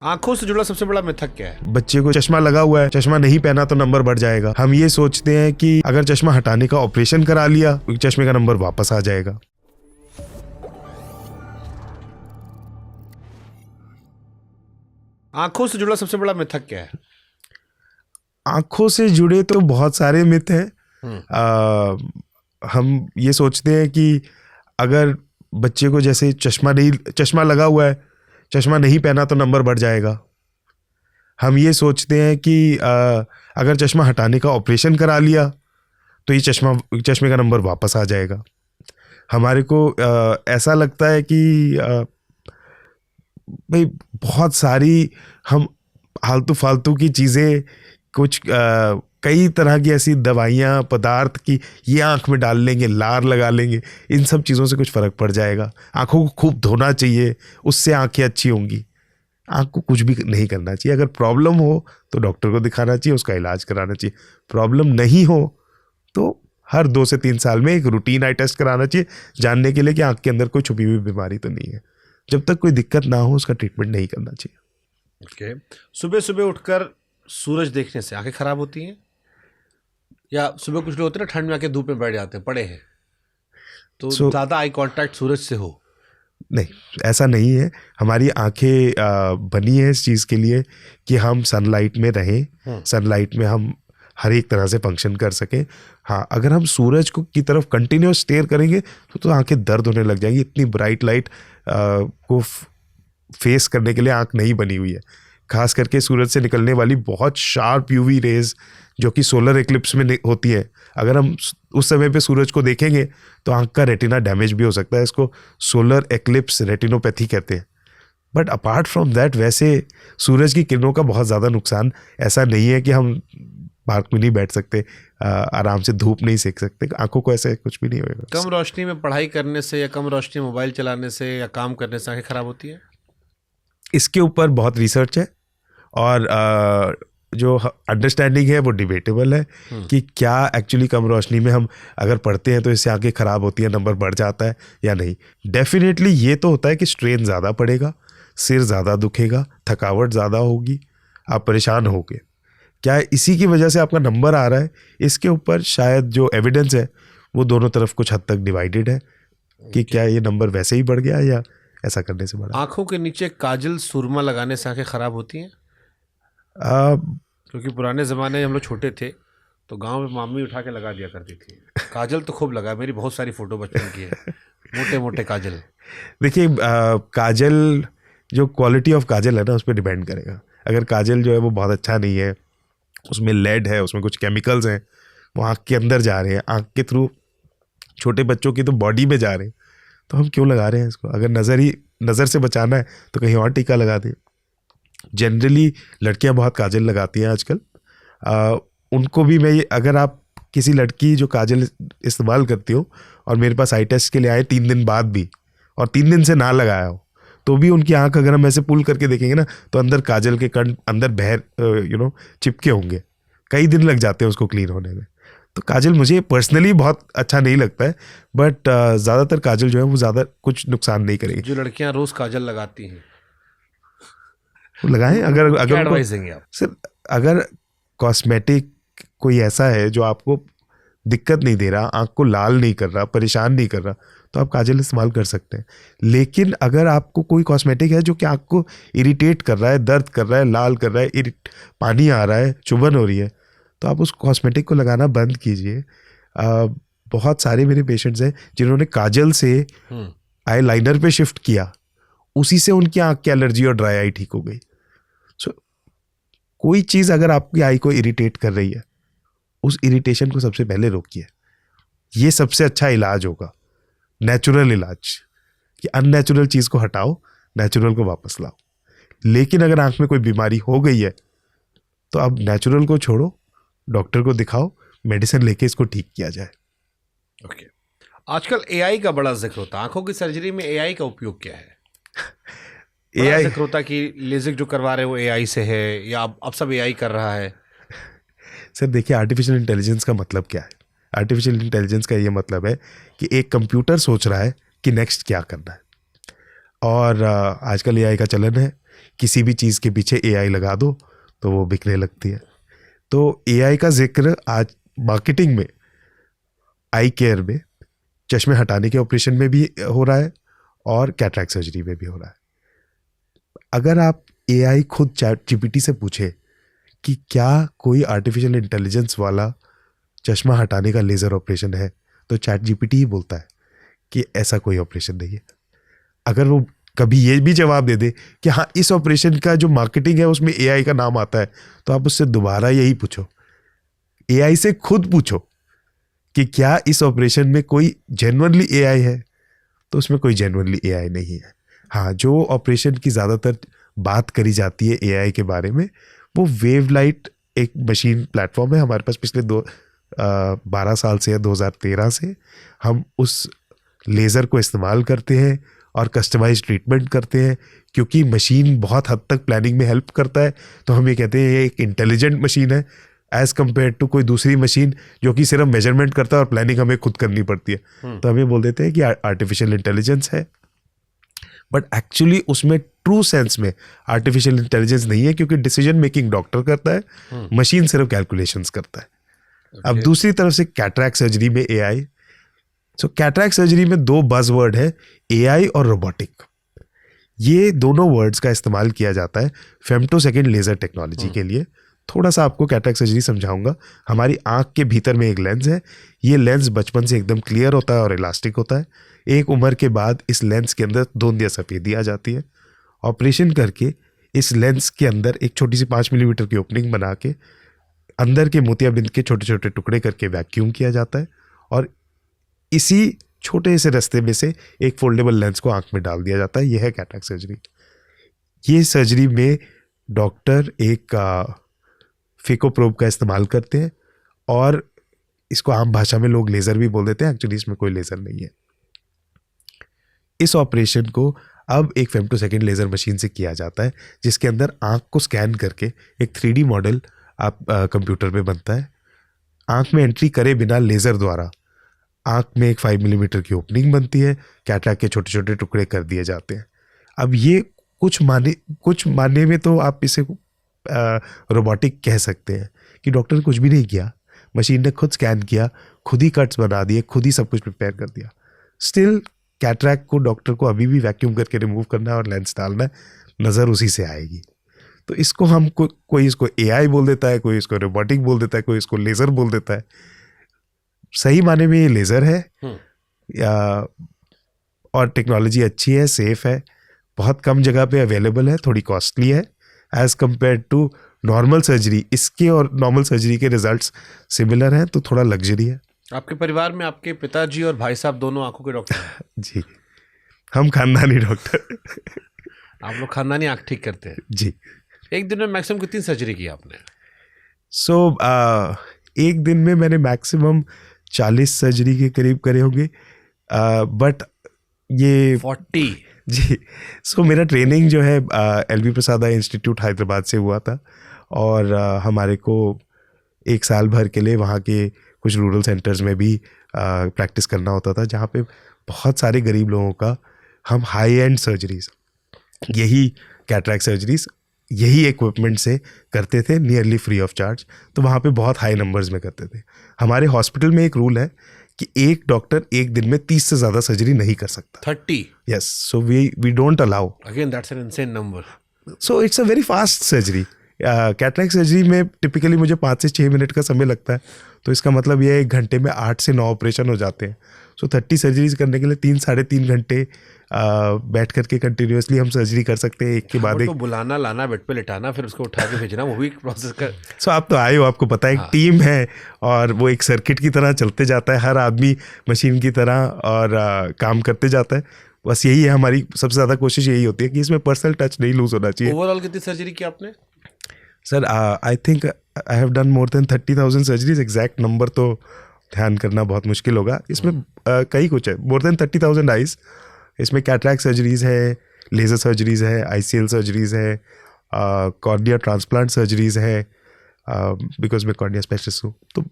आंखों से जुड़ा सबसे बड़ा मिथक क्या है? बच्चे को चश्मा लगा हुआ है, चश्मा नहीं पहना तो नंबर बढ़ जाएगा। हम ये सोचते हैं कि अगर चश्मा हटाने का ऑपरेशन करा लिया तो चश्मे का नंबर वापस आ जाएगा। आंखों से जुड़ा सबसे बड़ा मिथक क्या है? आंखों से जुड़े तो बहुत सारे मिथ हैं। हम ये सोचते हैं कि अगर बच्चे को जैसे चश्मा लगा हुआ है, चश्मा नहीं पहना तो नंबर बढ़ जाएगा। हम ये सोचते हैं कि अगर चश्मा हटाने का ऑपरेशन करा लिया तो ये चश्मे का नंबर वापस आ जाएगा। हमारे को ऐसा लगता है कि भाई बहुत सारी हम आलतू फालतू की चीज़ें कुछ कई तरह की ऐसी दवाइयाँ पदार्थ की ये आँख में डाल लेंगे, लार लगा लेंगे, इन सब चीज़ों से कुछ फ़र्क पड़ जाएगा। आँखों को खूब धोना चाहिए, उससे आँखें अच्छी होंगी। आँख को कुछ भी नहीं करना चाहिए। अगर प्रॉब्लम हो तो डॉक्टर को दिखाना चाहिए, उसका इलाज कराना चाहिए। प्रॉब्लम नहीं हो तो हर 2 से 3 साल में एक रूटीन आई टेस्ट कराना चाहिए, जानने के लिए कि आँख के अंदर कोई छुपी हुई बीमारी तो नहीं है। जब तक कोई दिक्कत ना हो उसका ट्रीटमेंट नहीं करना चाहिए। ओके। सुबह सुबह उठकर सूरज देखने से आंखें खराब होती हैं? या सुबह कुछ लोग होते हैं ना, ठंड में आके धूप में बैठ जाते हैं, पड़े हैं, तो ज़्यादा आई कांटेक्ट सूरज से हो? नहीं, ऐसा नहीं है। हमारी आंखें बनी है इस चीज़ के लिए कि हम सनलाइट में रहें, सनलाइट में हम हर एक तरह से फंक्शन कर सकें। हाँ, अगर हम सूरज को की तरफ कंटिन्यूस स्टेयर करेंगे तो आंखें दर्द होने लग जाएंगी। इतनी ब्राइट लाइट को फेस करने के लिए आंख नहीं बनी हुई है। खास करके सूरज से निकलने वाली बहुत शार्प यूवी रेज जो कि सोलर एक्लिप्स में होती है, अगर हम उस समय पे सूरज को देखेंगे तो आंख का रेटिना डैमेज भी हो सकता है। इसको सोलर एक्लिप्स रेटिनोपैथी कहते हैं। बट अपार्ट फ्रॉम दैट वैसे सूरज की किरणों का बहुत ज़्यादा नुकसान ऐसा नहीं है कि हम पार्क में नहीं बैठ सकते, आराम से धूप नहीं सेक सकते, आंखों को ऐसे कुछ भी नहीं होगा। कम रोशनी में पढ़ाई करने से या कम रोशनी मोबाइल चलाने से या काम करने से आंखें खराब होती है? इसके ऊपर बहुत रिसर्च है और जो अंडरस्टैंडिंग है वो डिबेटेबल है कि क्या एक्चुअली कम रोशनी में हम अगर पढ़ते हैं तो इससे आंखें खराब होती है, नंबर बढ़ जाता है या नहीं। डेफिनेटली ये तो होता है कि स्ट्रेन ज़्यादा पड़ेगा, सिर ज़्यादा दुखेगा, थकावट ज़्यादा होगी, आप परेशान होगे। क्या इसी की वजह से आपका नंबर आ रहा है? इसके ऊपर शायद जो एविडेंस है वो दोनों तरफ कुछ हद तक डिवाइडेड है कि क्या ये नंबर वैसे ही बढ़ गया या ऐसा करने से बढ़ा। आंखों के नीचे काजल सुरमा लगाने से आंखें खराब होती हैं? क्योंकि पुराने ज़माने में हम लोग छोटे थे तो गांव में मामी उठा के लगा दिया करती थी। काजल तो खूब लगा, मेरी बहुत सारी फ़ोटो बचपन की है, मोटे मोटे काजल। देखिए, काजल जो क्वालिटी ऑफ काजल है ना उस पर डिपेंड करेगा। अगर काजल जो है वो बहुत अच्छा नहीं है, उसमें लेड है, उसमें कुछ केमिकल्स हैं, वो आँख के अंदर जा रहे हैं, आँख के थ्रू छोटे बच्चों की तो बॉडी में जा रहे हैं, तो हम क्यों लगा रहे हैं इसको? अगर नज़र से बचाना है तो कहीं और टीका लगा दें। जनरली लड़कियां बहुत काजल लगाती हैं आजकल। उनको भी मैं अगर आप किसी लड़की जो काजल इस्तेमाल करती हो और मेरे पास आई टेस्ट के लिए आए 3 दिन बाद भी और 3 दिन से ना लगाया हो तो भी उनकी आंख अगर हम ऐसे पुल करके देखेंगे ना तो अंदर काजल के कण अंदर चिपके होंगे। कई दिन लग जाते हैं उसको क्लीन होने में। तो काजल मुझे पर्सनली बहुत अच्छा नहीं लगता है, बट ज़्यादातर काजल जो है वो ज़्यादा कुछ नुकसान नहीं करेगी। जो लड़कियां रोज़ काजल लगाती हैं लगाएं। अगर एडवाइस देंगे आप? सर, अगर कॉस्मेटिक कोई ऐसा है जो आपको दिक्कत नहीं दे रहा, आँख को लाल नहीं कर रहा, परेशान नहीं कर रहा, तो आप काजल इस्तेमाल कर सकते हैं। लेकिन अगर आपको कोई कॉस्मेटिक है जो कि आँख को इरिटेट कर रहा है, दर्द कर रहा है, लाल कर रहा है, पानी आ रहा है, चुभन हो रही है, तो आप उस कॉस्मेटिक को लगाना बंद कीजिए। बहुत सारे मेरे पेशेंट्स हैं जिन्होंने काजल से आई लाइनर पे शिफ्ट किया, उसी से उनकी आँख की एलर्जी और ड्राई आई ठीक हो गई। कोई चीज़ अगर आपकी आई को इरिटेट कर रही है, उस इरिटेशन को सबसे पहले रोकिए। ये सबसे अच्छा इलाज होगा, नेचुरल इलाज, कि अननेचुरल चीज़ को हटाओ, नेचुरल को वापस लाओ। लेकिन अगर आंख में कोई बीमारी हो गई है तो अब नेचुरल को छोड़ो, डॉक्टर को दिखाओ, मेडिसिन लेके इसको ठीक किया जाए। ओके। आजकल एआई का बड़ा जिक्र होता है, आंखों की सर्जरी में एआई का उपयोग क्या है? एआई जिक्र होता कि लेजिक जो करवा रहे हैं वो एआई से है या अब सब एआई कर रहा है? सर देखिए, आर्टिफिशियल इंटेलिजेंस का मतलब क्या है? आर्टिफिशियल इंटेलिजेंस का ये मतलब है कि एक कंप्यूटर सोच रहा है कि नेक्स्ट क्या करना है। और आजकल एआई का चलन है किसी भी चीज़ के पीछे एआई लगा दो तो वो बिकने लगती है। तो एआई का जिक्र आज मार्केटिंग में, आई केयर में, चश्मे हटाने के ऑपरेशन में भी हो रहा है और कैटरैक्ट सर्जरी में भी हो रहा है। अगर आप एआई खुद चैट जीपीटी से पूछे कि क्या कोई आर्टिफिशियल इंटेलिजेंस वाला चश्मा हटाने का लेज़र ऑपरेशन है, तो चैट जीपीटी ही बोलता है कि ऐसा कोई ऑपरेशन नहीं है। अगर वो कभी ये भी जवाब दे दे कि हाँ इस ऑपरेशन का जो मार्केटिंग है उसमें एआई का नाम आता है, तो आप उससे दोबारा यही पूछो, एआई से खुद पूछो कि क्या इस ऑपरेशन में कोई जेन्युइनली एआई है, तो उसमें कोई जेन्युइनली एआई नहीं है। हाँ, जो ऑपरेशन की ज़्यादातर बात करी जाती है एआई के बारे में, वो वेवलाइट एक मशीन प्लेटफॉर्म है हमारे पास। पिछले 12 साल से या 2013 से हम उस लेज़र को इस्तेमाल करते हैं और कस्टमाइज ट्रीटमेंट करते हैं, क्योंकि मशीन बहुत हद तक प्लानिंग में हेल्प करता है। तो हम ये कहते हैं ये एक इंटेलिजेंट मशीन है एज़ कम्पेयर टू कोई दूसरी मशीन जो कि सिर्फ मेजरमेंट करता है और प्लानिंग हमें खुद करनी पड़ती है। तो हम ये बोल देते हैं कि आर्टिफिशियल इंटेलिजेंस है, बट एक्चुअली उसमें ट्रू सेंस में आर्टिफिशियल इंटेलिजेंस नहीं है, क्योंकि डिसीजन मेकिंग डॉक्टर करता है, मशीन सिर्फ कैलकुलेशंस करता है। अब दूसरी तरफ से कैटरैक्ट सर्जरी में एआई। सो कैटरैक्ट सर्जरी में 2 बज़वर्ड है, एआई और रोबोटिक। ये दोनों वर्ड्स का इस्तेमाल किया जाता है फेम्टोसेकंड लेज़र टेक्नोलॉजी के लिए। थोड़ा सा आपको कैटरैक्ट सर्जरी समझाऊंगा। हमारी आंख के भीतर में एक लेंस है। ये लेंस बचपन से एकदम क्लियर होता है और इलास्टिक होता है। एक उम्र के बाद इस लेंस के अंदर धुंध या सफ़ेदी आ जाती है। ऑपरेशन करके इस लेंस के अंदर एक छोटी सी 5 मिलीमीटर की ओपनिंग बना के अंदर के मोतियाबिंद के छोटे छोटे टुकड़े करके वैक्यूम किया जाता है और इसी छोटे से रास्ते में से एक फोल्डेबल लेंस को आंख में डाल दिया जाता है। यह है कैटरैक्ट सर्जरी। ये सर्जरी में डॉक्टर एक फेकोप्रोब का इस्तेमाल करते हैं और इसको आम भाषा में लोग लेज़र भी बोल देते हैं। एक्चुअली इसमें कोई लेज़र नहीं है। इस ऑपरेशन को अब एक फेम्टोसेकंड लेज़र मशीन से किया जाता है, जिसके अंदर आंख को स्कैन करके एक 3D मॉडल आप कंप्यूटर में बनता है। आंख में एंट्री करे बिना लेज़र द्वारा आंख में एक 5 मिलीमीटर की ओपनिंग बनती है। कैटरैक्ट के छोटे छोटे टुकड़े कर दिए जाते हैं। अब ये कुछ माने में तो आप इसे रोबोटिक कह सकते हैं कि डॉक्टर ने कुछ भी नहीं किया, मशीन ने खुद स्कैन किया, खुद ही कट्स बना दिए, खुद ही सब कुछ प्रिपेयर कर दिया। स्टिल कैटरैक्ट को डॉक्टर को अभी भी वैक्यूम करके रिमूव करना है और लेंस डालना है, नज़र उसी से आएगी। तो इसको हम कोई इसको एआई बोल देता है, कोई इसको रोबोटिक बोल देता है, कोई इसको लेज़र बोल देता है। सही माने में ये लेज़र है या और टेक्नोलॉजी अच्छी है, सेफ है, बहुत कम जगह पे अवेलेबल है, थोड़ी कॉस्टली है as compare to normal surgery. इसके और नॉर्मल सर्जरी के रिजल्ट्स सिमिलर हैं, तो थोड़ा लग्जरी है। आपके परिवार में आपके पिताजी और भाई साहब दोनों आंखों के डॉक्टर हैं? जी, हम खानदानी डॉक्टर। आप लोग खानदानी आंख ठीक करते हैं? जी। एक दिन में मैक्सिमम कितनी सर्जरी की आपने? एक दिन में मैंने मैक्सिमम 40 सर्जरी के करीब करे होंगे, बट ये 40? जी। मेरा ट्रेनिंग जो है LV प्रसाद आई इंस्टीट्यूट हैदराबाद से हुआ था और हमारे को 1 साल भर के लिए वहाँ के कुछ रूरल सेंटर्स में भी प्रैक्टिस करना होता था, जहाँ पे बहुत सारे गरीब लोगों का हम हाई एंड सर्जरीज, यही कैटरैक्ट सर्जरीज यही इक्विपमेंट से करते थे, नियरली फ्री ऑफ चार्ज। तो वहाँ पे बहुत हाई नंबर्स में करते थे। हमारे हॉस्पिटल में एक रूल है कि एक डॉक्टर एक दिन में 30 से ज़्यादा सर्जरी नहीं कर सकता। 30? Yes. So we don't allow. Again that's an insane number. So it's a very fast surgery. Cataract surgery में टिपिकली मुझे 5 से 6 मिनट का समय लगता है, तो इसका मतलब यह है 1 घंटे में 8 से 9 ऑपरेशन हो जाते हैं। 30 सर्जरीज करने के लिए 3-3.5 घंटे बैठ करके कंटिन्यूसली हम सर्जरी कर सकते हैं, एक के बाद एक। तो बुलाना, लाना, बेड पे लिटाना, फिर उसको उठा के भेजना, वो भी एक प्रोसेस कर। आप तो आए हो, आपको पता है, एक टीम है और वो एक सर्किट की तरह चलते जाता है, हर आदमी मशीन की तरह और काम करते जाता है। बस यही है हमारी सबसे ज़्यादा कोशिश, यही होती है कि इसमें पर्सनल टच नहीं लूज होना चाहिए। ओवरऑल कितनी सर्जरी की आपने? Sir I think I have done more than 30,000 surgeries. Exact number तो ध्यान करना बहुत मुश्किल होगा। इसमें कई कुछ है, मोर देन 30,000 आइज। इसमें कैटरैक्ट सर्जरीज है, लेज़र सर्जरीज है, ICL सर्जरीज है, कॉर्निया ट्रांसप्लांट सर्जरीज है, बिकॉज मैं कॉर्निया स्पेशलिस्ट हूँ। तो